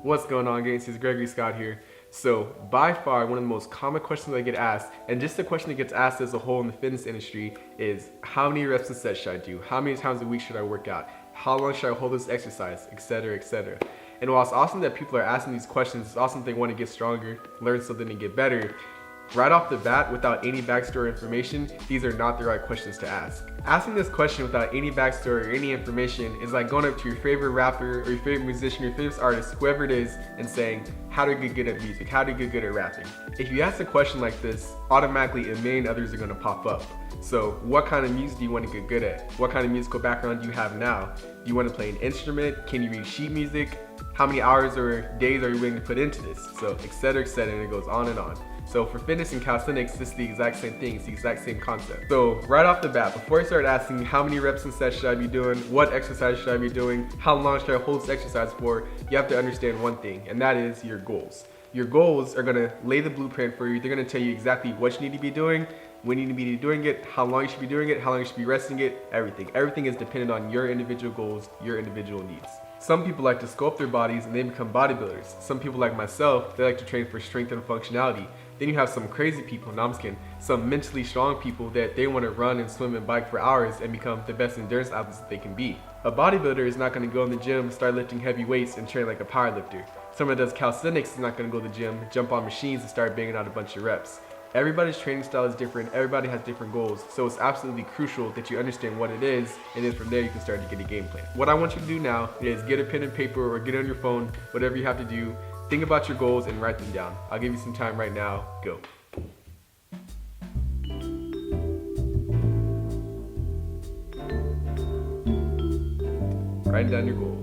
What's going on, gainsters? Gregory Scott here. So by far one of the most common questions I get asked, and just the question that gets asked as a whole in the fitness industry, is how many reps and sets should I do? How many times a week should I work out? How long should I hold this exercise? Etc, etc. And while it's awesome that people are asking these questions, it's awesome they want to get stronger, learn something and get better. Right off the bat, without any backstory information, these are not the right questions to ask. Asking this question without any backstory or any information is like going up to your favorite rapper or your favorite musician, your favorite artist, whoever it is, and saying, how do I get good at music? How do I get good at rapping? If you ask a question like this, automatically a million others are going to pop up. So what kind of music do you want to get good at? What kind of musical background do you have now? Do you want to play an instrument? Can you read sheet music? How many hours or days are you willing to put into this? So etc, and it goes on and on. So for fitness and calisthenics, this is the exact same thing. It's the exact same concept. So right off the bat, before I start asking how many reps and sets should I be doing, what exercise should I be doing, how long should I hold this exercise for, you have to understand one thing, and that is your goals. Your goals are gonna lay the blueprint for you. They're gonna tell you exactly what you need to be doing, when you need to be doing it, how long you should be doing it, how long you should be resting it, everything. Everything is dependent on your individual goals, your individual needs. Some people like to sculpt their bodies and they become bodybuilders. Some people like myself, they like to train for strength and functionality. Then you have some crazy people, no I'm just kidding, some mentally strong people that they want to run and swim and bike for hours and become the best endurance athletes that they can be. A bodybuilder is not going to go in the gym, start lifting heavy weights and train like a powerlifter. Someone that does calisthenics is not going to go to the gym, jump on machines and start banging out a bunch of reps. Everybody's training style is different, everybody has different goals, so it's absolutely crucial that you understand what it is, and then from there you can start to get a game plan. What I want you to do now is get a pen and paper or get it on your phone, whatever you have to do, think about your goals and write them down. I'll give you some time right now, go. Write down your goals.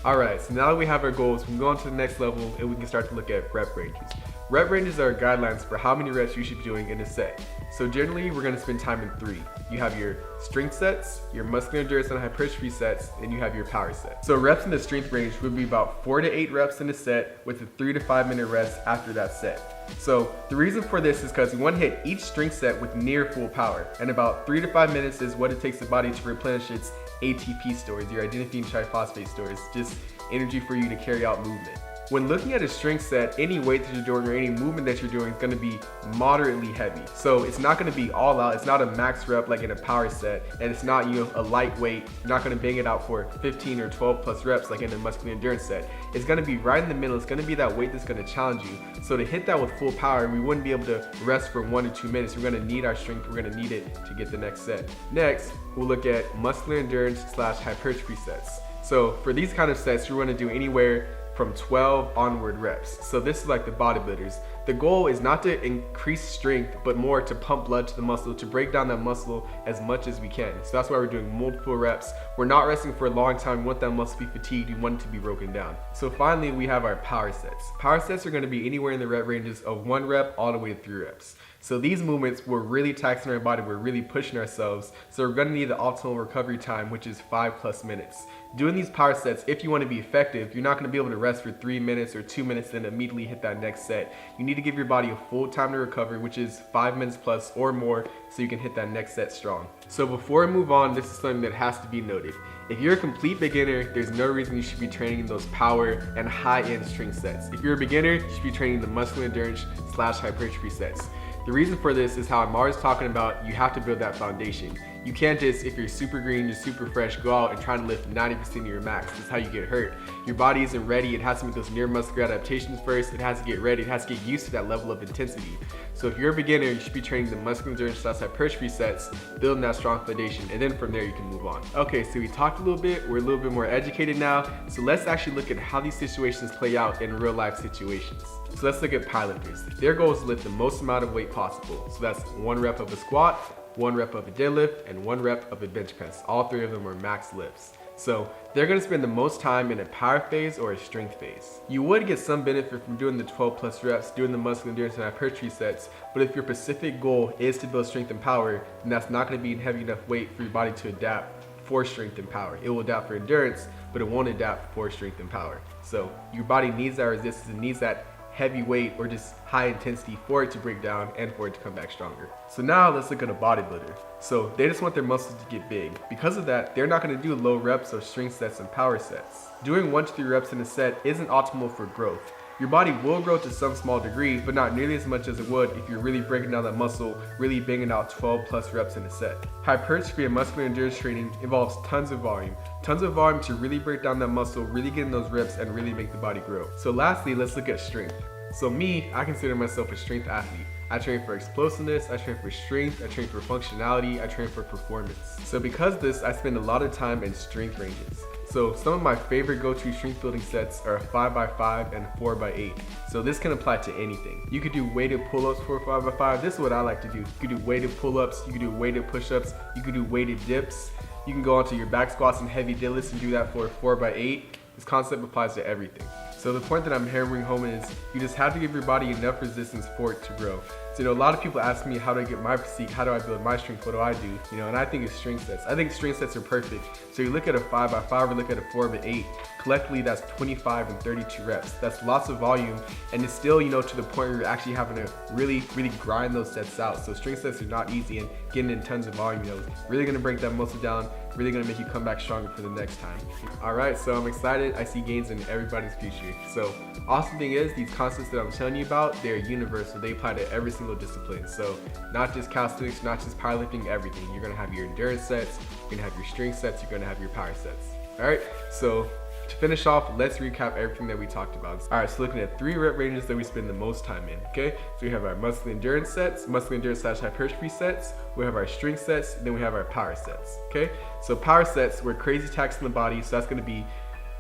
Alright, so now that we have our goals, we can go on to the next level and we can start to look at rep ranges. Rep ranges are guidelines for how many reps you should be doing in a set. So generally, we're going to spend time in three. You have your strength sets, your muscular endurance and hypertrophy sets, and you have your power set. So reps in the strength range would be about 4 to 8 reps in a set with a 3 to 5 minute rest after that set. So the reason for this is because we want to hit each strength set with near full power, and about 3 to 5 minutes is what it takes the body to replenish its ATP stores, your adenosine triphosphate stores, just energy for you to carry out movement. When looking at a strength set, any weight that you're doing or any movement that you're doing is going to be moderately heavy. So it's not going to be all out. It's not a max rep like in a power set, and it's not, a lightweight. You're not going to bang it out for 15 or 12 plus reps like in a muscular endurance set. It's going to be right in the middle. It's going to be that weight that's going to challenge you. So to hit that with full power, we wouldn't be able to rest for 1 to 2 minutes. We're going to need our strength. We're going to need it to get the next set. Next, we'll look at muscular endurance / hypertrophy sets. So for these kind of sets, you're going to do anywhere from 12 onward reps. So this is like the bodybuilders. The goal is not to increase strength, but more to pump blood to the muscle, to break down that muscle as much as we can. So that's why we're doing multiple reps. We're not resting for a long time. We want that muscle to be fatigued. We want it to be broken down. So finally, we have our power sets. Power sets are going to be anywhere in the rep ranges of 1 rep all the way to 3 reps. So these movements, we're really taxing our body, we're really pushing ourselves. So we're gonna need the optimal recovery time, which is 5+ minutes. Doing these power sets, if you wanna be effective, you're not gonna be able to rest for 3 minutes or 2 minutes, then immediately hit that next set. You need to give your body a full time to recover, which is 5 minutes plus or more, so you can hit that next set strong. So before we move on, this is something that has to be noted. If you're a complete beginner, there's no reason you should be training those power and high-end strength sets. If you're a beginner, you should be training the muscular endurance / hypertrophy sets. The reason for this is how I'm always talking about, you have to build that foundation. You can't just, if you're super green, you're super fresh, go out and try to lift 90% of your max. That's how you get hurt. Your body isn't ready. It has to make those neuromuscular adaptations first. It has to get ready. It has to get used to that level of intensity. So if you're a beginner, you should be training the muscular endurance / hypertrophy sets, building that strong foundation, and then from there you can move on. Okay, so we talked a little bit. We're a little bit more educated now. So let's actually look at how these situations play out in real life situations. So let's look at powerlifters. Their goal is to lift the most amount of weight possible. So that's 1 rep of a squat, 1 rep of a deadlift, and 1 rep of a bench press. All 3 of them are max lifts. So they're gonna spend the most time in a power phase or a strength phase. You would get some benefit from doing the 12+ reps, doing the muscular endurance and hypertrophy sets, but if your specific goal is to build strength and power, then that's not gonna be heavy enough weight for your body to adapt for strength and power. It will adapt for endurance, but it won't adapt for strength and power. So your body needs that resistance, it needs that heavy weight or just high intensity for it to break down and for it to come back stronger. So now let's look at a bodybuilder. So they just want their muscles to get big. Because of that, they're not going to do low reps or strength sets and power sets. Doing 1 to 3 reps in a set isn't optimal for growth. Your body will grow to some small degree, but not nearly as much as it would if you're really breaking down that muscle, really banging out 12 plus reps in a set. Hypertrophy and muscular endurance training involves tons of volume to really break down that muscle, really get in those reps, and really make the body grow. So lastly, let's look at strength. So me, I consider myself a strength athlete. I train for explosiveness, I train for strength, I train for functionality, I train for performance. So because of this, I spend a lot of time in strength ranges. So some of my favorite go-to strength building sets are 5x5 and 4x8. So this can apply to anything. You could do weighted pull-ups for 5x5. This is what I like to do. You could do weighted pull-ups, you could do weighted push-ups, you could do weighted dips. You can go onto your back squats and heavy deadlifts and do that for 4x8. This concept applies to everything. So the point that I'm hammering home is you just have to give your body enough resistance for it to grow. So a lot of people ask me, how do I get my physique? How do I build my strength? What do I do? And I think it's strength sets. I think strength sets are perfect. So you look at a 5x5 or look at a 4x8, collectively that's 25 and 32 reps. That's lots of volume, and it's still, to the point where you're actually having to really grind those sets out. So strength sets are not easy, and getting in tons of volume, really gonna break that muscle down, really gonna make you come back stronger for the next time. All right, so I'm excited. I see gains in everybody's future. So awesome thing is, these concepts that I'm telling you about, they're universal. They apply to every single discipline. So not just calisthenics, not just powerlifting, everything. You're gonna have your endurance sets, you're gonna have your strength sets, you're gonna have your power sets. All right, so to finish off, let's recap everything that we talked about. All right, so looking at 3 rep ranges that we spend the most time in, okay? So we have our muscle endurance sets, muscle endurance / hypertrophy sets, we have our strength sets, then we have our power sets, okay? So power sets, we're crazy taxing the body, so that's gonna be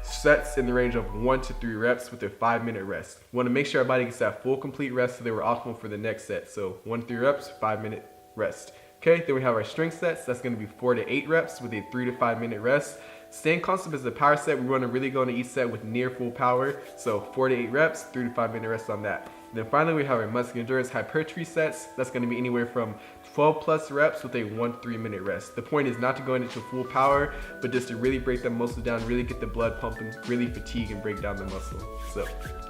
sets in the range of 1 to 3 reps with a 5-minute rest. We wanna make sure our body gets that full complete rest so they were optimal for the next set. So 1 to 3 reps, 5-minute rest. Okay, then we have our strength sets. That's gonna be 4 to 8 reps with a 3 to 5 minute rest. Same concept as the power set. We wanna really go into each set with near full power. So 4 to 8 reps, 3 to 5 minute rest on that. And then finally, we have our muscular endurance hypertrophy sets. That's gonna be anywhere from 12 plus reps with a 1 to 3 minute rest. The point is not to go into full power, but just to really break that muscle down, really get the blood pumping, really fatigue and break down the muscle. So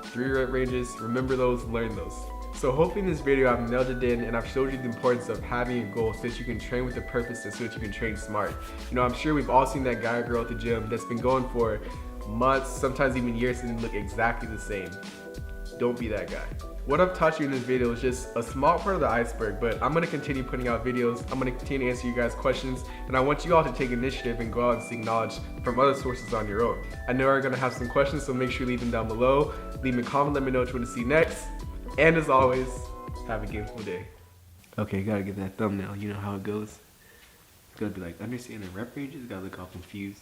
3 rep ranges, remember those, learn those. So hopefully in this video I've nailed it in and I've showed you the importance of having a goal so that you can train with a purpose and so that you can train smart. I'm sure we've all seen that guy or girl at the gym that's been going for months, sometimes even years, and look exactly the same. Don't be that guy. What I've taught you in this video is just a small part of the iceberg, but I'm gonna continue putting out videos. I'm gonna continue to answer you guys' questions, and I want you all to take initiative and go out and seek knowledge from other sources on your own. I know I'm gonna have some questions, so make sure you leave them down below. Leave me a comment, let me know what you want to see next. And as always, have a gameful day. Okay, gotta get that thumbnail, you know how it goes. It's gotta be like understanding rep ranges, gotta look all confused.